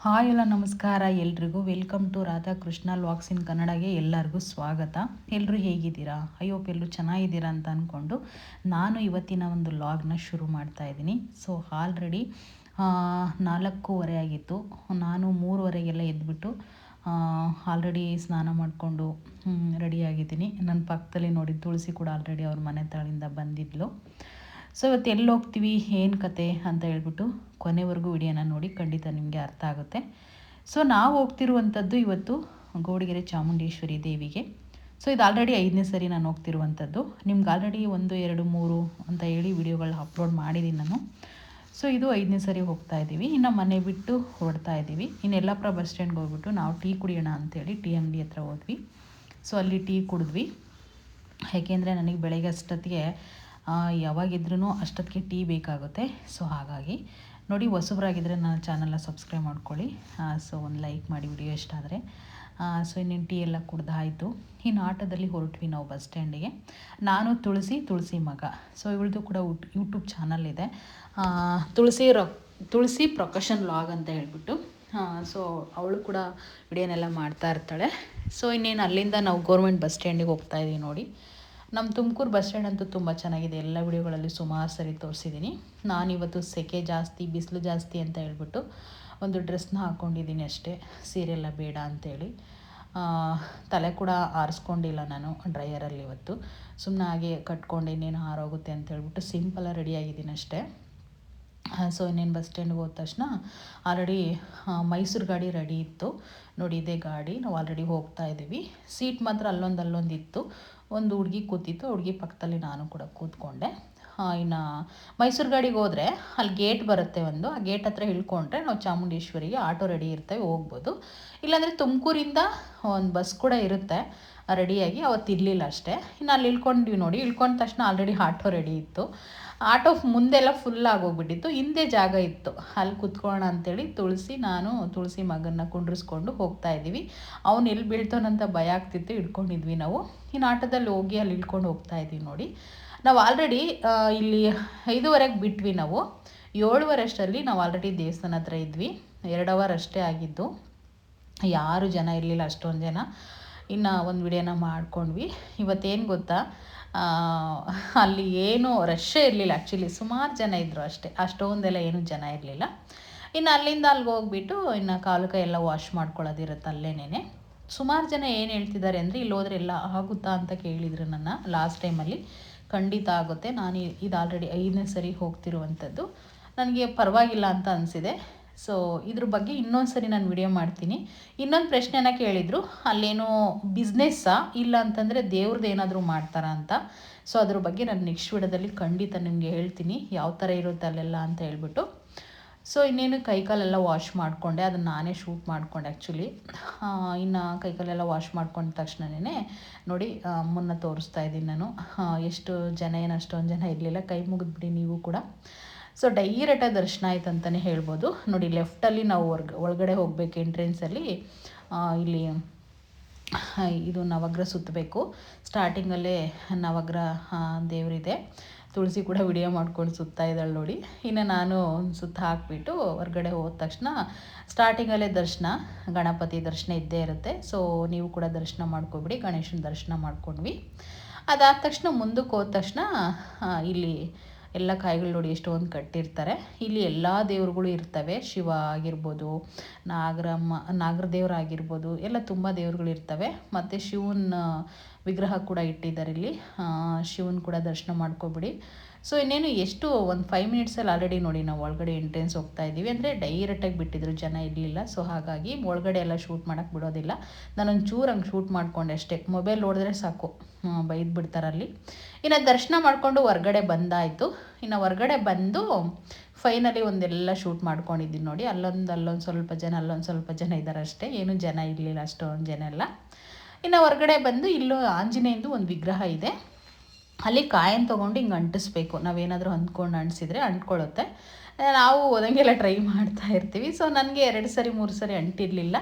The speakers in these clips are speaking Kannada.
ಹಾಯ್ ಎಲ್ಲ ನಮಸ್ಕಾರ ಎಲ್ರಿಗೂ. Welcome to Radhakrishna vlogs in ಕನ್ನಡಗೆ ಎಲ್ಲರಿಗೂ ಸ್ವಾಗತ. ಎಲ್ಲರೂ ಹೇಗಿದ್ದೀರಾ? ಐ ಹೋಪ್ ಎಲ್ಲರೂ ಚೆನ್ನಾಗಿದ್ದೀರಾ ಅಂತ ಅಂದ್ಕೊಂಡು ನಾನು ಇವತ್ತಿನ ಒಂದು ವ್ಲಾಗ್ನ ಶುರು ಮಾಡ್ತಾ ಇದ್ದೀನಿ. ಸೊ ಆಲ್ರೆಡಿ 4:30 ಆಗಿತ್ತು. ನಾನು 3:30 ಎದ್ಬಿಟ್ಟು ಆಲ್ರೆಡಿ ಸ್ನಾನ ಮಾಡಿಕೊಂಡು ರೆಡಿಯಾಗಿದ್ದೀನಿ. ನನ್ನ ಪಕ್ಕದಲ್ಲಿ ನೋಡಿ ತುಳಸಿ ಕೂಡ ಆಲ್ರೆಡಿ ಅವ್ರ ಮನೆ ತಳಿಂದ ಬಂದಿದ್ಲು. ಸೊ ಇವತ್ತು ಎಲ್ಲಿ ಹೋಗ್ತೀವಿ, ಏನು ಕತೆ ಅಂತ ಹೇಳ್ಬಿಟ್ಟು ಕೊನೆವರೆಗೂ ವಿಡಿಯೋನ ನೋಡಿ, ಖಂಡಿತ ನಿಮಗೆ ಅರ್ಥ ಆಗುತ್ತೆ. ಸೊ ನಾವು ಹೋಗ್ತಿರುವಂಥದ್ದು ಇವತ್ತು ಗೋಡಿಗೆರೆ ಚಾಮುಂಡೇಶ್ವರಿ ದೇವಿಗೆ. ಸೊ ಇದು ಆಲ್ರೆಡಿ 5ನೇ ಸರಿ ನಾನು ಹೋಗ್ತಿರುವಂಥದ್ದು. ನಿಮ್ಗೆ ಆಲ್ರೆಡಿ 1, 2, 3 ಅಂತ ಹೇಳಿ ವಿಡಿಯೋಗಳನ್ನ ಅಪ್ಲೋಡ್ ಮಾಡಿದ್ದೀನಿ ನಾನು. ಸೊ ಇದು 5ನೇ ಸರಿ ಹೋಗ್ತಾ ಇದ್ದೀವಿ. ಇನ್ನು ಮನೆ ಬಿಟ್ಟು ಹೊರಡ್ತಾ ಇದ್ದೀವಿ. ಇನ್ನು ಯಲ್ಲಾಪುರ ಬಸ್ ಸ್ಟ್ಯಾಂಡ್ಗೆ ಹೋಗ್ಬಿಟ್ಟು ನಾವು ಟೀ ಕುಡಿಯೋಣ ಅಂಥೇಳಿ ಟೀ ಅಂಗಡಿ ಹತ್ರ ಹೋದ್ವಿ. ಸೊ ಅಲ್ಲಿ ಟೀ ಕುಡಿದ್ವಿ. ಏಕೆಂದರೆ ನನಗೆ ಬೆಳಗ್ಗೆ ಅಷ್ಟೊತ್ತಿಗೆ ಯಾವಾಗಿದ್ರೂ ಅಷ್ಟೊತ್ತಿಗೆ ಟೀ ಬೇಕಾಗುತ್ತೆ. ಸೊ ಹಾಗಾಗಿ ನೋಡಿ, ಹೊಸಬ್ರಾಗಿದ್ದರೆ ನನ್ನ ಚಾನಲ್ನ ಸಬ್ಸ್ಕ್ರೈಬ್ ಮಾಡ್ಕೊಳ್ಳಿ. ಸೊ ಒಂದು ಲೈಕ್ ಮಾಡಿ ವಿಡಿಯೋ ಇಷ್ಟ ಆದರೆ. ಸೊ ಇನ್ನೇನು ಟೀ ಎಲ್ಲ ಕುಡ್ದಾಯಿತು. ಇನ್ನು ಆಟೋದಲ್ಲಿ ಹೊರಟ್ವಿ ನಾವು ಬಸ್ ಸ್ಟ್ಯಾಂಡಿಗೆ. ನಾನು ತುಳಸಿ ಮಗ. ಸೊ ಇವಳದು ಕೂಡ ಯೂಟ್ಯೂಬ್ ಚಾನಲ್ ಇದೆ, ತುಳಸಿ ಪ್ರೊಕಷನ್ ವ್ಲಾಗ್ ಅಂತ ಹೇಳ್ಬಿಟ್ಟು. ಸೊ ಅವಳು ಕೂಡ ವಿಡಿಯೋನೆಲ್ಲ ಮಾಡ್ತಾ ಇರ್ತಾಳೆ. ಸೊ ಇನ್ನೇನು ಅಲ್ಲಿಂದ ನಾವು ಗೌರ್ಮೆಂಟ್ ಬಸ್ ಸ್ಟ್ಯಾಂಡಿಗೆ ಹೋಗ್ತಾ ಇದ್ದೀವಿ. ನೋಡಿ, ನಮ್ಮ ತುಮಕೂರು ಬಸ್ ಸ್ಟ್ಯಾಂಡ್ ಅಂತೂ ತುಂಬ ಚೆನ್ನಾಗಿದೆ. ಎಲ್ಲ ವಿಡಿಯೋಗಳಲ್ಲಿ ಸುಮಾರು ಸರಿ ತೋರಿಸಿದ್ದೀನಿ. ನಾನಿವತ್ತು ಸೆಕೆ ಜಾಸ್ತಿ, ಬಿಸಿಲು ಜಾಸ್ತಿ ಅಂತ ಹೇಳ್ಬಿಟ್ಟು ಒಂದು ಡ್ರೆಸ್ನ ಹಾಕ್ಕೊಂಡಿದ್ದೀನಿ ಅಷ್ಟೇ, ಸೀರೆಲ್ಲ ಬೇಡ ಅಂಥೇಳಿ. ತಲೆ ಕೂಡ ಆರಿಸ್ಕೊಂಡಿಲ್ಲ ನಾನು ಡ್ರೈಯರಲ್ಲಿ ಇವತ್ತು. ಸುಮ್ಮನೆ ಹಾಗೆ ಕಟ್ಕೊಂಡು ಇನ್ನೇನು ಹಾರೋಗುತ್ತೆ ಅಂತ ಹೇಳ್ಬಿಟ್ಟು ಸಿಂಪಲಾಗಿ ರೆಡಿಯಾಗಿದ್ದೀನಿ ಅಷ್ಟೇ. ಸೊ ಇನ್ನೇನು ಬಸ್ ಸ್ಟ್ಯಾಂಡ್ಗೆ ಹೋದ ತಕ್ಷಣ ಆಲ್ರೆಡಿ ಮೈಸೂರು ಗಾಡಿ ರೆಡಿ ಇತ್ತು. ನೋಡಿ, ಇದೇ ಗಾಡಿ. ನಾವು ಆಲ್ರೆಡಿ ಹೋಗ್ತಾ ಇದ್ದೀವಿ. ಸೀಟ್ ಮಾತ್ರ ಅಲ್ಲೊಂದು ಇತ್ತು. ಒಂದು ಹುಡುಗಿ ಕೂತಿತ್ತು, ಹುಡುಗಿ ಪಕ್ಕದಲ್ಲಿ ನಾನು ಕೂಡ ಕೂತ್ಕೊಂಡೆ. ಇನ್ನು ಮೈಸೂರು ಗಾಡಿಗೆ ಹೋದರೆ ಅಲ್ಲಿ ಗೇಟ್ ಬರುತ್ತೆ ಒಂದು, ಆ ಗೇಟ್ ಹತ್ರ ಇಳ್ಕೊಂಡ್ರೆ ನಾವು ಚಾಮುಂಡೇಶ್ವರಿಗೆ ಆಟೋ ರೆಡಿ ಇರ್ತವೆ, ಹೋಗ್ಬೋದು. ಇಲ್ಲಾಂದರೆ ತುಮಕೂರಿಂದ ಒಂದು ಬಸ್ ಕೂಡ ಇರುತ್ತೆ ರೆಡಿಯಾಗಿ. ಅವತ್ತು ಇರಲಿಲ್ಲ ಅಷ್ಟೇ. ಇನ್ನು ಅಲ್ಲಿ ಇಳ್ಕೊಂಡ್ವಿ. ನೋಡಿ, ಇಳ್ಕೊಂಡ ತಕ್ಷಣ ಆಲ್ರೆಡಿ ಆಟೋ ರೆಡಿ ಇತ್ತು. ಆಟೋ ಮುಂದೆಲ್ಲ ಫುಲ್ ಆಗೋಗ್ಬಿಟ್ಟಿತ್ತು, ಹಿಂದೆ ಜಾಗ ಇತ್ತು. ಅಲ್ಲಿ ಕುತ್ಕೊಳ್ಳೋಣ ಅಂಥೇಳಿ ತುಳಸಿ ಮಗನ್ನ ಕುಂಡ್ರಿಸ್ಕೊಂಡು ಹೋಗ್ತಾ ಇದ್ದೀವಿ. ಅವ್ನು ಎಲ್ಲಿ ಬೀಳ್ತಾನಂತ ಭಯ ಆಗ್ತಿತ್ತು, ಇಟ್ಕೊಂಡಿದ್ವಿ ನಾವು. ಇನ್ನು ಆಟೋದಲ್ಲಿ ಹೋಗಿ ಅಲ್ಲಿ ಇಳ್ಕೊಂಡು ಹೋಗ್ತಾ ಇದ್ದೀವಿ. ನೋಡಿ, ನಾವು ಆಲ್ರೆಡಿ ಇಲ್ಲಿ 5:30ಗೆ ಬಿಟ್ವಿ. ನಾವು 7:30 ಅಷ್ಟರಲ್ಲಿ ನಾವು ಆಲ್ರೆಡಿ ದೇವಸ್ಥಾನ ಹತ್ರ ಇದ್ವಿ. 2 ಅವರ್ ಅಷ್ಟೇ ಆಗಿದ್ದು. ಯಾರು ಜನ ಇರಲಿಲ್ಲ, ಅಷ್ಟೊಂದು ಜನ. ಇನ್ನು ಒಂದು ವಿಡಿಯೋನ ಮಾಡ್ಕೊಂಡ್ವಿ. ಇವತ್ತೇನು ಗೊತ್ತಾ, ಅಲ್ಲಿ ಏನೂ ರಶ್ಶೇ ಇರಲಿಲ್ಲ. ಆ್ಯಕ್ಚುಲಿ ಸುಮಾರು ಜನ ಇದ್ದರು ಅಷ್ಟೇ, ಅಷ್ಟೊಂದೆಲ್ಲ ಏನೂ ಜನ ಇರಲಿಲ್ಲ. ಇನ್ನು ಅಲ್ಲಿಂದ ಅಲ್ಲಿಗೆ ಹೋಗ್ಬಿಟ್ಟು ಇನ್ನು ಕಾಲು ಕೈ ಎಲ್ಲ ವಾಶ್ ಮಾಡ್ಕೊಳ್ಳೋದಿರುತ್ತೆ ಅಲ್ಲೇನೇ. ಸುಮಾರು ಜನ ಏನು ಹೇಳ್ತಿದ್ದಾರೆ ಅಂದರೆ, ಇಲ್ಲಿ ಹೋದರೆ ಎಲ್ಲ ಆಗುತ್ತಾ ಅಂತ ಕೇಳಿದರು ನನ್ನ ಲಾಸ್ಟ್ ಟೈಮಲ್ಲಿ. ಖಂಡಿತ ಆಗುತ್ತೆ. ನಾನು ಇದು ಆಲ್ರೆಡಿ 5ನೇ ಸರಿ ಹೋಗ್ತಿರುವಂಥದ್ದು. ನನಗೆ ಪರವಾಗಿಲ್ಲ ಅಂತ ಅನಿಸಿದೆ. ಸೊ ಇದ್ರ ಬಗ್ಗೆ ಇನ್ನೊಂದು ಸರಿ ನಾನು ವಿಡಿಯೋ ಮಾಡ್ತೀನಿ. ಇನ್ನೊಂದು ಪ್ರಶ್ನೆನ ಕೇಳಿದರು, ಅಲ್ಲೇನೋ ಬಿಸ್ನೆಸ್ಸಾ ಇಲ್ಲ ಅಂತಂದರೆ ದೇವ್ರದ್ದು ಏನಾದರೂ ಮಾಡ್ತಾರಾ ಅಂತ. ಸೊ ಅದ್ರ ಬಗ್ಗೆ ನಾನು ನೆಕ್ಸ್ಟ್ ವಿಡಿಯೋದಲ್ಲಿ ಖಂಡಿತ ನಿಮಗೆ ಹೇಳ್ತೀನಿ, ಯಾವ ಥರ ಇರುತ್ತೆ ಅಲ್ಲೆಲ್ಲ ಅಂತ ಹೇಳ್ಬಿಟ್ಟು. ಸೊ ಇನ್ನೇನು ಕೈಕಾಲೆಲ್ಲ ವಾಶ್ ಮಾಡಿಕೊಂಡೆ, ಅದನ್ನು ನಾನೇ ಶೂಟ್ ಮಾಡಿಕೊಂಡೆ ಆ್ಯಕ್ಚುಲಿ. ಇನ್ನು ಕೈಕಾಲೆಲ್ಲ ವಾಶ್ ಮಾಡ್ಕೊಂಡ ತಕ್ಷಣವೇ ನೋಡಿ ಅಮ್ಮನ್ನ ತೋರಿಸ್ತಾ ಇದ್ದೀನಿ ನಾನು. ಎಷ್ಟು ಜನ ಏನು ಅಷ್ಟೊಂದು ಜನ ಇರಲಿಲ್ಲ. ಕೈ ಮುಗಿದ್ಬಿಡಿ ನೀವು ಕೂಡ. ಸೊ ಡೈರೆಕ್ಟಾಗಿ ದರ್ಶನ ಆಯ್ತು ಅಂತಲೇ ಹೇಳ್ಬೋದು. ನೋಡಿ, ಲೆಫ್ಟಲ್ಲಿ ನಾವು ಒಳಗಡೆ ಹೋಗಬೇಕು. ಎಂಟ್ರೆನ್ಸಲ್ಲಿ ಇಲ್ಲಿ ಇದು ನವಗ್ರಹ ಸುತ್ತಬೇಕು. ಸ್ಟಾರ್ಟಿಂಗಲ್ಲೇ ನವಗ್ರಹ ದೇವರಿದೆ. ತುಳಸಿ ಕೂಡ ವಿಡಿಯೋ ಮಾಡ್ಕೊಂಡು ಸುತ್ತಾ ಇದ್ದಾಳೆ ನೋಡಿ. ಇನ್ನು ನಾನು ಸುತ್ತ ಹಾಕಿಬಿಟ್ಟು ಹೊರಗಡೆ ಹೋದ ತಕ್ಷಣ ಸ್ಟಾರ್ಟಿಂಗಲ್ಲೇ ದರ್ಶನ, ಗಣಪತಿ ದರ್ಶನ ಇದ್ದೇ ಇರುತ್ತೆ. ಸೊ ನೀವು ಕೂಡ ದರ್ಶನ ಮಾಡ್ಕೊಬಿಡಿ. ಗಣೇಶನ ದರ್ಶನ ಮಾಡ್ಕೊಂಡ್ವಿ. ಅದಾದ ತಕ್ಷಣ ಮುಂದಕ್ಕೆ ಹೋದ ತಕ್ಷಣ ಇಲ್ಲಿ ಎಲ್ಲ ಕಾಯಿಗಳು ನೋಡಿ ಎಷ್ಟೊಂದು ಕಟ್ಟಿರ್ತಾರೆ. ಇಲ್ಲಿ ಎಲ್ಲ ದೇವ್ರುಗಳು ಇರ್ತವೆ. ಶಿವ ಆಗಿರ್ಬೋದು, ನಾಗರ ದೇವರಾಗಿರ್ಬೋದು, ಎಲ್ಲ ತುಂಬ ದೇವ್ರುಗಳು ಇರ್ತವೆ. ಮತ್ತು ಶಿವನ ವಿಗ್ರಹ ಕೂಡ ಇಟ್ಟಿದ್ದಾರೆ ಇಲ್ಲಿ. ಶಿವನ ಕೂಡ ದರ್ಶನ ಮಾಡ್ಕೊಬಿಡಿ. ಸೊ ಇನ್ನೇನು ಎಷ್ಟು ಒಂದು 5 ಮಿನಿಟ್ಸಲ್ಲಿ ಆಲ್ರೆಡಿ ನೋಡಿ ನಾವು ಒಳಗಡೆ ಎಂಟ್ರೆನ್ಸ್ ಹೋಗ್ತಾ ಇದ್ದೀವಿ. ಅಂದರೆ ಡೈರೆಕ್ಟಾಗಿ ಬಿಟ್ಟಿದ್ರು, ಜನ ಇರಲಿಲ್ಲ. ಸೊ ಹಾಗಾಗಿ ಒಳಗಡೆ ಎಲ್ಲ ಶೂಟ್ ಮಾಡೋಕ್ಕೆ ಬಿಡೋದಿಲ್ಲ. ನಾನೊಂದು ಚೂರು ಹಂಗೆ ಶೂಟ್ ಮಾಡಿಕೊಂಡೆ ಅಷ್ಟೇ. ಮೊಬೈಲ್ ನೋಡಿದ್ರೆ ಸಾಕು ಬೈದು ಬಿಡ್ತಾರಲ್ಲಿ. ಇನ್ನು ದರ್ಶನ ಮಾಡಿಕೊಂಡು ಹೊರ್ಗಡೆ ಬಂದಾಯಿತು. ಇನ್ನು ಹೊರ್ಗಡೆ ಬಂದು ಫೈನಲಿ ಒಂದೆಲ್ಲ ಶೂಟ್ ಮಾಡ್ಕೊಂಡಿದ್ದೀನಿ ನೋಡಿ. ಅಲ್ಲೊಂದು ಸ್ವಲ್ಪ ಜನ, ಅಲ್ಲೊಂದು ಸ್ವಲ್ಪ ಜನ ಇದ್ದಾರೆ ಅಷ್ಟೇ, ಏನೂ ಜನ ಇರಲಿಲ್ಲ ಅಷ್ಟೊಂದು ಜನ ಎಲ್ಲ. ಇನ್ನು ಹೊರ್ಗಡೆ ಬಂದು ಇಲ್ಲೂ ಆಂಜನೇಯಂದು ಒಂದು ವಿಗ್ರಹ ಇದೆ. ಅಲ್ಲಿ ಕಾಯನ್ನು ತೊಗೊಂಡು ಹಿಂಗೆ ಅಂಟಿಸ್ಬೇಕು. ನಾವೇನಾದರೂ ಅಂದ್ಕೊಂಡು ಅಂಟಿಸಿದ್ರೆ ಅಂಟ್ಕೊಳ್ಳುತ್ತೆ. ನಾವು ಓದಂಗೆಲ್ಲ ಟ್ರೈ ಮಾಡ್ತಾ ಇರ್ತೀವಿ. ಸೊ ನನಗೆ 2 ಸರಿ 3 ಸರಿ ಅಂಟಿರಲಿಲ್ಲ.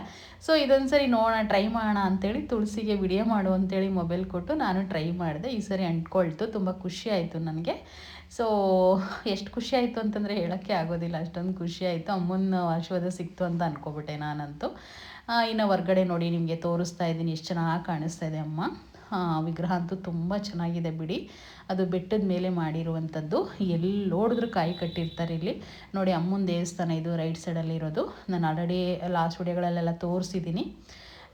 ಸೊ ಇದೊಂದು ಸರಿ ನೋಡೋಣ, ಟ್ರೈ ಮಾಡೋಣ ಅಂಥೇಳಿ ತುಳಸಿಗೆ ವಿಡಿಯೋ ಮಾಡು ಅಂಥೇಳಿ ಮೊಬೈಲ್ ಕೊಟ್ಟು ನಾನು ಟ್ರೈ ಮಾಡಿದೆ. ಈ ಸರಿ ಅಂಟ್ಕೊಳ್ತು. ತುಂಬ ಖುಷಿ ಆಯಿತು ನನಗೆ. ಸೊ ಎಷ್ಟು ಖುಷಿ ಆಯಿತು ಅಂತಂದರೆ ಹೇಳೋಕ್ಕೆ ಆಗೋದಿಲ್ಲ, ಅಷ್ಟೊಂದು ಖುಷಿ ಆಯಿತು. ಅಮ್ಮನ ಆಶೀರ್ವಾದ ಸಿಕ್ತು ಅಂತ ಅಂದ್ಕೊಬಿಟ್ಟೆ ನಾನಂತೂ. ಇನ್ನು ಹೊರ್ಗಡೆ ನೋಡಿ ನಿಮಗೆ ತೋರಿಸ್ತಾ ಇದ್ದೀನಿ, ಎಷ್ಟು ಚೆನ್ನಾಗಿ ಕಾಣಿಸ್ತಾ ಇದೆ ಅಮ್ಮ. ವಿಗ್ರಹ ಅಂತೂ ತುಂಬ ಚೆನ್ನಾಗಿದೆ ಬಿಡಿ. ಅದು ಬೆಟ್ಟದ ಮೇಲೆ ಮಾಡಿರುವಂಥದ್ದು, ಎಲ್ಲಿ ನೋಡಿದ್ರೂ ಕಾಯಿ ಕಟ್ಟಿರ್ತಾರೆ ಇಲ್ಲಿ ನೋಡಿ. ಅಮ್ಮನ ದೇವಸ್ಥಾನ ಇದು ರೈಟ್ ಸೈಡಲ್ಲಿ ಇರೋದು. ನಾನು ಆಲ್ರೆಡಿ ಲಾಸ್ಟ್ ವಿಡಿಯೋಗಳಲ್ಲೆಲ್ಲ ತೋರಿಸಿದ್ದೀನಿ.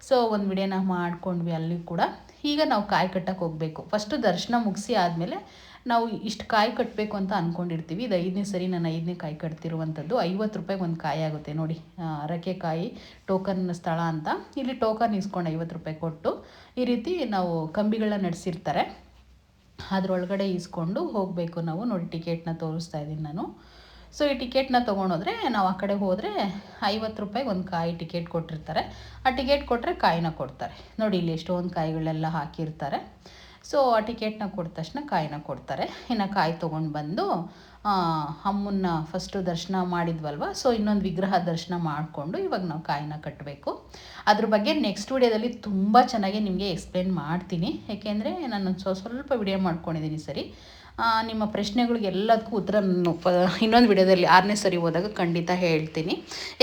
ಸೊ ಒಂದು ವಿಡಿಯೋನ ಮಾಡ್ಕೊಂಡ್ವಿ ಅಲ್ಲಿ ಕೂಡ. ಈಗ ನಾವು ಕಾಯಿ ಕಟ್ಟಕ್ಕೆ ಹೋಗಬೇಕು. ಫಸ್ಟು ದರ್ಶನ ಮುಗಿಸಿ ಆದಮೇಲೆ ನಾವು ಇಷ್ಟು ಕಾಯಿ ಕಟ್ಟಬೇಕು ಅಂತ ಅಂದ್ಕೊಂಡಿರ್ತೀವಿ. ಇದು 5ನೇ ಸರಿ ನಾನು 5ನೇ ಕಾಯಿ ಕಟ್ತಿರುವಂಥದ್ದು. 50 ರೂಪಾಯಿಗೆ ಒಂದು ಕಾಯಿ ಆಗುತ್ತೆ ನೋಡಿ. ಅರಕೆಕಾಯಿ ಟೋಕನ್ ಸ್ಥಳ ಅಂತ, ಇಲ್ಲಿ ಟೋಕನ್ ಇಸ್ಕೊಂಡು 50 ರೂಪಾಯಿ ಕೊಟ್ಟು ಈ ರೀತಿ ನಾವು ಕಂಬಿಗಳನ್ನ ನಡೆಸಿರ್ತಾರೆ, ಅದರೊಳಗಡೆ ಇಸ್ಕೊಂಡು ಹೋಗಬೇಕು ನಾವು. ನೋಡಿ ಟಿಕೆಟ್ನ ತೋರಿಸ್ತಾ ಇದ್ದೀನಿ ನಾನು. ಸೊ ಈ ಟಿಕೆಟ್ನ ತೊಗೊಂಡೋದ್ರೆ ನಾವು ಆ ಕಡೆ ಹೋದರೆ 50 ರೂಪಾಯಿಗೆ ಒಂದು ಕಾಯಿ ಟಿಕೆಟ್ ಕೊಟ್ಟಿರ್ತಾರೆ. ಆ ಟಿಕೆಟ್ ಕೊಟ್ಟರೆ ಕಾಯಿನ ಕೊಡ್ತಾರೆ ನೋಡಿ. ಇಲ್ಲಿ ಎಷ್ಟೊಂದು ಕಾಯಿಗಳೆಲ್ಲ ಹಾಕಿರ್ತಾರೆ. ಸೊ ಆ ಟಿಕೆಟ್ನ ಕೊಟ್ಟ ತಕ್ಷಣ ಕಾಯಿನ ಕೊಡ್ತಾರೆ. ಇನ್ನು ಕಾಯಿ ತೊಗೊಂಡು ಬಂದು ಅಮ್ಮನ್ನ ಫಸ್ಟು ದರ್ಶನ ಮಾಡಿದ್ವಲ್ವ, ಸೊ ಇನ್ನೊಂದು ವಿಗ್ರಹ ದರ್ಶನ ಮಾಡಿಕೊಂಡು ಇವಾಗ ನಾವು ಕಾಯಿನ ಕಟ್ಟಬೇಕು. ಅದ್ರ ಬಗ್ಗೆ ನೆಕ್ಸ್ಟ್ ವಿಡಿಯೋದಲ್ಲಿ ತುಂಬ ಚೆನ್ನಾಗಿ ನಿಮಗೆ ಎಕ್ಸ್ಪ್ಲೇನ್ ಮಾಡ್ತೀನಿ. ಏಕೆಂದರೆ ನಾನು ಸ್ವಲ್ಪ ವಿಡಿಯೋ ಮಾಡ್ಕೊಂಡಿದ್ದೀನಿ ಸರಿ. ನಿಮ್ಮ ಪ್ರಶ್ನೆಗಳಿಗೆ ಎಲ್ಲದಕ್ಕೂ ಉತ್ತರ ನಾನು ಇನ್ನೊಂದು ವಿಡಿಯೋದಲ್ಲಿ 6ನೇ ಸರಿ ಹೋದಾಗ ಖಂಡಿತ ಹೇಳ್ತೀನಿ.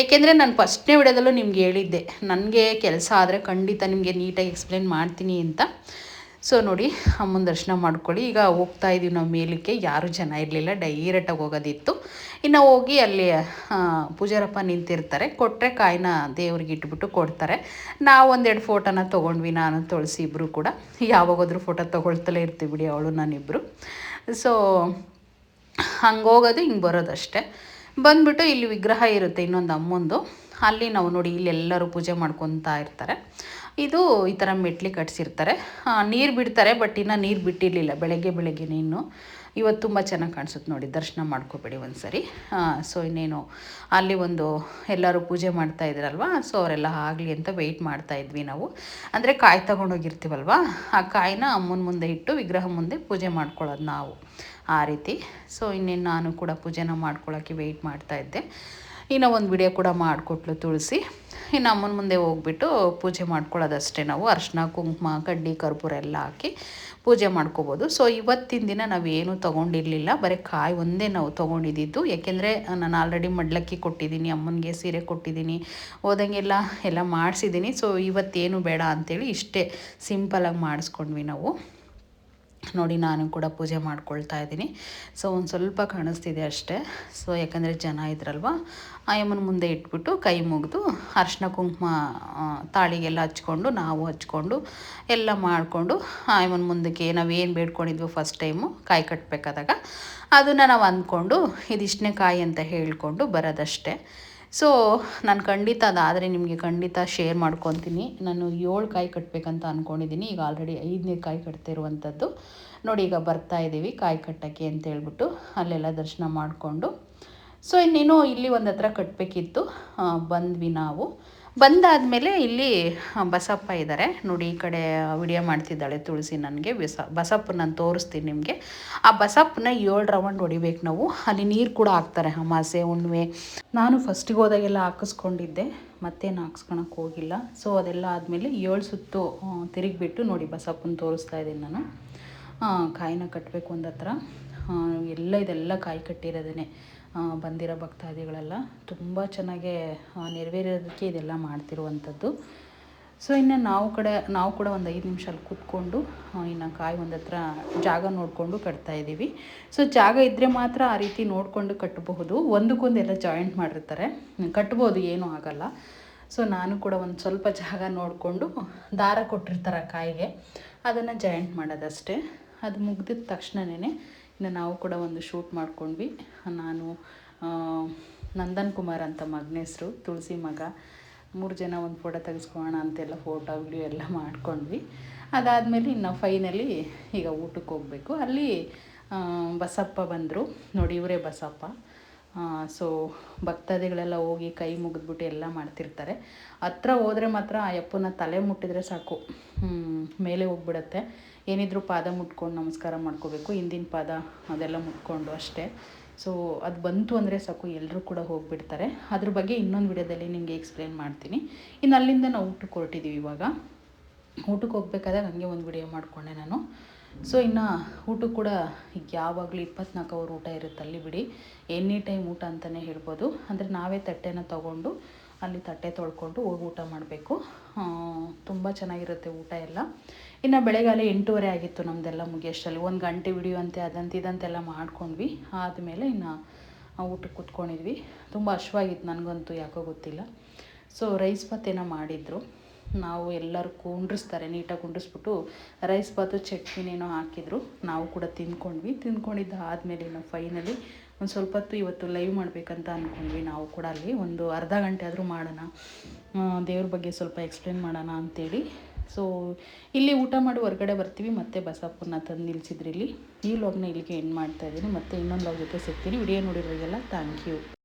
ಏಕೆಂದರೆ ನಾನು ಫಸ್ಟ್ನೇ ವಿಡಿಯೋದಲ್ಲೂ ನಿಮ್ಗೆ ಹೇಳಿದ್ದೆ, ನನಗೆ ಕೆಲಸ ಆದರೆ ಖಂಡಿತ ನಿಮಗೆ ನೀಟಾಗಿ ಎಕ್ಸ್ಪ್ಲೇನ್ ಮಾಡ್ತೀನಿ ಅಂತ. ಸೊ ನೋಡಿ ಅಮ್ಮನ ದರ್ಶನ ಮಾಡ್ಕೊಳ್ಳಿ. ಈಗ ಹೋಗ್ತಾ ಇದ್ದೀವಿ ನಾವು ಮೇಲಕ್ಕೆ. ಯಾರೂ ಜನ ಇರಲಿಲ್ಲ, ಡೈರೆಕ್ಟಾಗಿ ಹೋಗೋದಿತ್ತು. ಇನ್ನು ಹೋಗಿ ಅಲ್ಲಿ ಪೂಜಾರಪ್ಪ ನಿಂತಿರ್ತಾರೆ. ಕೊಟ್ಟರೆ ಕಾಯಿನ ದೇವ್ರಿಗೆ ಇಟ್ಬಿಟ್ಟು ಕೊಡ್ತಾರೆ. ನಾವು ಒಂದೆರಡು ಫೋಟೋನ ತೊಗೊಂಡ್ವಿ, ನಾನು ತುಳಸಿ ಇಬ್ಬರು ಕೂಡ. ಯಾವಾಗಾದ್ರೂ ಫೋಟೋ ತೊಗೊಳ್ತಲೇ ಇರ್ತೀವಿ ಬಿಡಿ ಅವಳು ನಾನಿಬ್ಬರು. ಸೊ ಹಂಗೆ ಹೋಗೋದು, ಹಿಂಗೆ ಬರೋದಷ್ಟೇ. ಬಂದುಬಿಟ್ಟು ಇಲ್ಲಿ ವಿಗ್ರಹ ಇರುತ್ತೆ ಇನ್ನೊಂದು ಅಮ್ಮಂದು. ಅಲ್ಲಿ ನಾವು ನೋಡಿ ಇಲ್ಲಿ ಎಲ್ಲರೂ ಪೂಜೆ ಮಾಡ್ಕೊತಾ ಇರ್ತಾರೆ. ಇದು ಈ ಥರ ಮೆಟ್ಲಿ ಕಟ್ಸಿರ್ತಾರೆ. ನೀರು ಬಿಡ್ತಾರೆ, ಬಟ್ ಇನ್ನೂ ನೀರು ಬಿಟ್ಟಿರಲಿಲ್ಲ ಬೆಳಗ್ಗೆನೇ. ಇನ್ನು ಇವತ್ತು ತುಂಬ ಚೆನ್ನಾಗಿ ಕಾಣಿಸುತ್ತೆ ನೋಡಿ. ದರ್ಶನ ಮಾಡ್ಕೋಬೇಡಿ ಒಂದು ಸರಿ. ಸೊ ಇನ್ನೇನು ಅಲ್ಲಿ ಒಂದು ಎಲ್ಲರೂ ಪೂಜೆ ಮಾಡ್ತಾ ಇದ್ರಲ್ವ, ಸೊ ಅವರೆಲ್ಲ ಆಗಲಿ ಅಂತ ವೆಯ್ಟ್ ಮಾಡ್ತಾಯಿದ್ವಿ ನಾವು. ಅಂದರೆ ಕಾಯಿ ತೊಗೊಂಡೋಗಿರ್ತೀವಲ್ವ, ಆ ಕಾಯಿನ ಅಮ್ಮನ ಮುಂದೆ ಇಟ್ಟು ವಿಗ್ರಹ ಮುಂದೆ ಪೂಜೆ ಮಾಡ್ಕೊಳ್ಳೋದು ನಾವು ಆ ರೀತಿ. ಸೊ ಇನ್ನೇನು ನಾನು ಕೂಡ ಪೂಜೆನ ಮಾಡ್ಕೊಳ್ಳೋಕ್ಕೆ ವೆಯ್ಟ್ ಮಾಡ್ತಾಯಿದ್ದೆ. ಇನ್ನು ಒಂದು ವಿಡಿಯೋ ಕೂಡ ಮಾಡಿಕೊಟ್ಲು ತುಳಸಿ. ಇನ್ನು ಅಮ್ಮನ ಮುಂದೆ ಹೋಗ್ಬಿಟ್ಟು ಪೂಜೆ ಮಾಡ್ಕೊಳ್ಳೋದಷ್ಟೇ ನಾವು. ಅರಿಶಿನ ಕುಂಕುಮ ಕಡ್ಡಿ ಕರ್ಪೂರ ಎಲ್ಲ ಹಾಕಿ ಪೂಜೆ ಮಾಡ್ಕೋಬೋದು. ಸೊ ಇವತ್ತಿನ ದಿನ ನಾವೇನು ತೊಗೊಂಡಿರಲಿಲ್ಲ, ಬರೀ ಕಾಯಿ ಒಂದೇ ನಾವು ತೊಗೊಂಡಿದ್ದು. ಯಾಕೆಂದರೆ ನಾನು ಆಲ್ರೆಡಿ ಮಡ್ಲಕ್ಕಿ ಕೊಟ್ಟಿದ್ದೀನಿ, ಅಮ್ಮನಿಗೆ ಸೀರೆ ಕೊಟ್ಟಿದ್ದೀನಿ, ಹೋದಂಗೆಲ್ಲ ಎಲ್ಲ ಮಾಡಿಸಿದ್ದೀನಿ. ಸೊ ಇವತ್ತೇನು ಬೇಡ ಅಂಥೇಳಿ ಇಷ್ಟೇ ಸಿಂಪಲಾಗಿ ಮಾಡಿಸ್ಕೊಂಡ್ವಿ ನಾವು. ನೋಡಿ ನಾನು ಕೂಡ ಪೂಜೆ ಮಾಡ್ಕೊಳ್ತಾ ಇದ್ದೀನಿ. ಸೊ ಒಂದು ಸ್ವಲ್ಪ ಕಾಣಿಸ್ತಿದೆ ಅಷ್ಟೇ. ಸೊ ಯಾಕಂದರೆ ಜನ ಇದ್ರಲ್ವ, ಅಮ್ಮನ ಮುಂದೆ ಇಟ್ಬಿಟ್ಟು ಕೈ ಮುಗಿದು ಅರಿಶಿನ ಕುಂಕುಮ ತಾಳಿಗೆಲ್ಲ ಹಚ್ಕೊಂಡು ನಾವು ಹಚ್ಕೊಂಡು ಎಲ್ಲ ಮಾಡಿಕೊಂಡು ಅಮ್ಮನ ಮುಂದಕ್ಕೆ ನಾವೇನು ಬೇಡ್ಕೊಂಡಿದ್ವು ಫಸ್ಟ್ ಟೈಮು ಕಾಯಿ ಕಟ್ಟಬೇಕಾದಾಗ ಅದನ್ನು ನಾವು ಅಂದ್ಕೊಂಡು ಇದಿಷ್ಟನೇ ಕಾಯಿ ಅಂತ ಹೇಳಿಕೊಂಡು ಬರೋದಷ್ಟೇ. ಸೊ ನಾನು ಖಂಡಿತ ಅದಾದರೆ ನಿಮಗೆ ಖಂಡಿತ ಶೇರ್ ಮಾಡ್ಕೊತೀನಿ. ನಾನು 7 ಕಾಯಿ ಕಟ್ಟಬೇಕಂತ ಅಂದ್ಕೊಂಡಿದ್ದೀನಿ. ಈಗ ಆಲ್ರೆಡಿ 5ನೇ ಕಾಯಿ ಕಟ್ತಿರುವಂಥದ್ದು ನೋಡಿ. ಈಗ ಬರ್ತಾ ಇದ್ದೀವಿ ಕಾಯಿ ಕಟ್ಟೋಕ್ಕೆ ಅಂತ ಹೇಳ್ಬಿಟ್ಟು ಅಲ್ಲೆಲ್ಲ ದರ್ಶನ ಮಾಡಿಕೊಂಡು. ಸೊ ಇನ್ನೇನು ಇಲ್ಲಿ ಒಂದು ಹತ್ರ ಕಟ್ಟಬೇಕಿತ್ತು, ಬಂದ್ವಿ ನಾವು. ಬಂದಾದಮೇಲೆ ಇಲ್ಲಿ ಬಸಪ್ಪ ಇದ್ದಾರೆ ನೋಡಿ. ಈ ಕಡೆ ವಿಡಿಯೋ ಮಾಡ್ತಿದ್ದಾಳೆ ತುಳಸಿ. ನನಗೆ ಬಸಪ್ಪನ ನಾನು ತೋರಿಸ್ತೀನಿ ನಿಮಗೆ. ಆ ಬಸಪ್ಪನ 7 ರೌಂಡ್ ಹೊಡಿಬೇಕು ನಾವು. ಅಲ್ಲಿ ನೀರು ಕೂಡ ಹಾಕ್ತಾರೆ ಅಮಾಸೆ ಹುಣ್ಣಿಮೆ. ನಾನು ಫಸ್ಟಿಗೆ ಹೋದಾಗೆಲ್ಲ ಹಾಕಿಸ್ಕೊಂಡಿದ್ದೆ, ಮತ್ತೇನು ಹಾಕ್ಸ್ಕೊಳಕ್ಕೆ ಹೋಗಿಲ್ಲ. ಸೊ ಅದೆಲ್ಲ ಆದಮೇಲೆ 7 ಸುತ್ತು ತಿರುಗಿಬಿಟ್ಟು ನೋಡಿ ಬಸಪ್ಪನ ತೋರಿಸ್ತಾ ಇದ್ದೀನಿ ನಾನು. ಕಾಯಿನ ಕಟ್ಟಬೇಕು ಒಂದು ಹತ್ರ. ಇದೆಲ್ಲ ಕಾಯಿ ಕಟ್ಟಿರೋದೇ ಬಂದಿರೋ ಭಕ್ತಾದಿಗಳೆಲ್ಲ ತುಂಬ ಚೆನ್ನಾಗೇ ನೆರವೇರೋದಕ್ಕೆ ಇದೆಲ್ಲ ಮಾಡ್ತಿರುವಂಥದ್ದು. ಸೊ ಇನ್ನು ನಾವು ಕೂಡ ಒಂದು 5 ನಿಮಿಷ ಅಲ್ಲಿ ಕೂತ್ಕೊಂಡು ಇನ್ನು ಕಾಯಿ ಒಂದು ಹತ್ರ ಜಾಗ ನೋಡಿಕೊಂಡು ಕಟ್ತಾಯಿದ್ದೀವಿ. ಸೊ ಜಾಗ ಇದ್ದರೆ ಮಾತ್ರ ಆ ರೀತಿ ನೋಡಿಕೊಂಡು ಕಟ್ಟಬಹುದು. ಒಂದಕ್ಕೊಂದು ಎಲ್ಲ ಜಾಯಿಂಟ್ ಮಾಡಿರ್ತಾರೆ, ಕಟ್ಬೋದು, ಏನೂ ಆಗಲ್ಲ. ಸೊ ನಾನು ಕೂಡ ಒಂದು ಸ್ವಲ್ಪ ಜಾಗ ನೋಡಿಕೊಂಡು ದಾರ ಕೊಟ್ಟಿರ್ತಾರೆ ಕಾಯಿಗೆ, ಅದನ್ನು ಜಾಯಿಂಟ್ ಮಾಡೋದಷ್ಟೇ. ಅದು ಮುಗ್ದಿದ ತಕ್ಷಣವೇ ಇನ್ನು ನಾವು ಕೂಡ ಒಂದು ಶೂಟ್ ಮಾಡ್ಕೊಂಡ್ವಿ. ನಾನು ನಂದನ್ ಕುಮಾರ್ ಅಂತ ಮಗನ ಹೆಸರು, ತುಳಸಿ ಮಗ, 3 ಜನ ಒಂದು ಫೋಟೋ ತೆಗೆಸ್ಕೊಳ್ಳೋಣ ಅಂತೆಲ್ಲ ಫೋಟೋ ವಿಡಿಯೋ ಎಲ್ಲ ಮಾಡ್ಕೊಂಡ್ವಿ. ಅದಾದಮೇಲೆ ಇನ್ನು ಫೈನಲಿ ಈಗ ಊಟಕ್ಕೆ ಹೋಗಬೇಕು. ಅಲ್ಲಿ ಬಸಪ್ಪ ಬಂದರು ನೋಡಿ, ಇವರೇ ಬಸಪ್ಪ. ಸೊ ಭಕ್ತಾದಿಗಳೆಲ್ಲ ಹೋಗಿ ಕೈ ಮುಗಿದ್ಬಿಟ್ಟು ಎಲ್ಲ ಮಾಡ್ತಿರ್ತಾರೆ. ಹತ್ರ ಹೋದರೆ ಮಾತ್ರ ಆ ಯಪ್ಪನ ತಲೆ ಮುಟ್ಟಿದರೆ ಸಾಕು, ಮೇಲೆ ಹೋಗ್ಬಿಡತ್ತೆ. ಏನಿದ್ರು ಪಾದ ಮುಟ್ಕೊಂಡು ನಮಸ್ಕಾರ ಮಾಡ್ಕೋಬೇಕು, ಹಿಂದಿನ ಪಾದ ಅದೆಲ್ಲ ಮುಟ್ಕೊಂಡು ಅಷ್ಟೇ. ಸೊ ಅದು ಬಂತು ಅಂದರೆ ಸಾಕು, ಎಲ್ಲರೂ ಕೂಡ ಹೋಗಿಬಿಡ್ತಾರೆ. ಅದ್ರ ಬಗ್ಗೆ ಇನ್ನೊಂದು ವಿಡಿಯೋದಲ್ಲಿ ನಿಮಗೆ ಎಕ್ಸ್ಪ್ಲೇನ್ ಮಾಡ್ತೀನಿ. ಇನ್ನು ಅಲ್ಲಿಂದ ನಾವು ಊಟಕ್ಕೆ ಹೊರಟಿದ್ದೀವಿ. ಇವಾಗ ಊಟಕ್ಕೆ ಹೋಗ್ಬೇಕಾದಾಗ ಹಂಗೆ ಒಂದು ವಿಡಿಯೋ ಮಾಡಿಕೊಂಡೆ ನಾನು. ಸೊ ಇನ್ನು ಊಟ ಕೂಡ ಯಾವಾಗಲೂ 24 ಅವರ್ ಊಟ ಇರುತ್ತೆ ಅಲ್ಲಿ ಬಿಡಿ, ಎನಿ ಟೈಮ್ ಊಟ ಅಂತಲೇ ಹೇಳ್ಬೋದು. ಅಂದರೆ ನಾವೇ ತಟ್ಟೆನ ತೊಗೊಂಡು ಅಲ್ಲಿ ತಟ್ಟೆ ತೊಳ್ಕೊಂಡು ಹೋಗಿ ಊಟ ಮಾಡಬೇಕು. ತುಂಬ ಚೆನ್ನಾಗಿರುತ್ತೆ ಊಟ ಎಲ್ಲ. ಇನ್ನು ಬೆಳಗಾಲೆ 8:30 ಆಗಿತ್ತು ನಮ್ಮದೆಲ್ಲ ಮುಗಿಯೋಷ್ಟರಲ್ಲಿ. 1 ಗಂಟೆ ವಿಡಿಯೋ ಅಂತೆ ಅದಂತೆ ಇದಂತೆಲ್ಲ ಮಾಡ್ಕೊಂಡ್ವಿ. ಆದಮೇಲೆ ಇನ್ನು ಊಟಕ್ಕೆ ಕೂತ್ಕೊಂಡಿದ್ವಿ. ತುಂಬ ಹಶ್ವಾಗಿತ್ತು ನನಗಂತೂ, ಯಾಕೋ ಗೊತ್ತಿಲ್ಲ. ಸೊ ರೈಸ್ ಬಾತ್ ಏನೋ ಮಾಡಿದರು. ನಾವು ಎಲ್ಲರೂ ಕುಂಡ್ರಿಸ್ತಾರೆ, ನೀಟಾಗಿ ಕುಂಡ್ರಿಸ್ಬಿಟ್ಟು ರೈಸ್ ಬಾತು ಚಟ್ನಿನೇನೋ ಹಾಕಿದ್ರು. ನಾವು ಕೂಡ ತಿಂದ್ಕೊಂಡ್ವಿ. ತಿಂದ್ಕೊಂಡಿದ್ದು ಆದಮೇಲೆ ನಾವು ಫೈನಲಿ ಒಂದು ಸ್ವಲ್ಪ ಹೊತ್ತು ಇವತ್ತು ಲೈವ್ ಮಾಡಬೇಕಂತ ಅಂದ್ಕೊಂಡ್ವಿ. ನಾವು ಕೂಡ ಅಲ್ಲಿ ಒಂದು ಅರ್ಧ ಗಂಟೆ ಆದರೂ ಮಾಡೋಣ, ದೇವ್ರ ಬಗ್ಗೆ ಸ್ವಲ್ಪ ಎಕ್ಸ್ಪ್ಲೇನ್ ಮಾಡೋಣ ಅಂಥೇಳಿ. ಸೊ ಇಲ್ಲಿ ಊಟ ಮಾಡಿ ಹೊರಗಡೆ ಬರ್ತೀವಿ, ಮತ್ತೆ ಬಸಪ್ಪನ ತಂದು ನಿಲ್ಲಿಸಿದ್ರು ಇಲ್ಲಿ. ಈ ವ್ಲಾಗ್ನ ಇಲ್ಲಿಗೆ ಎಂಡ್ ಮಾಡ್ತಾಯಿದ್ದೀನಿ. ಮತ್ತೆ ಇನ್ನೊಂದು ವ್ಲಾಗ್ ಜೊತೆ ಸಿಗ್ತೀನಿ. ವಿಡಿಯೋ ನೋಡಿರೋರಿಗೆಲ್ಲ ಥ್ಯಾಂಕ್ ಯು.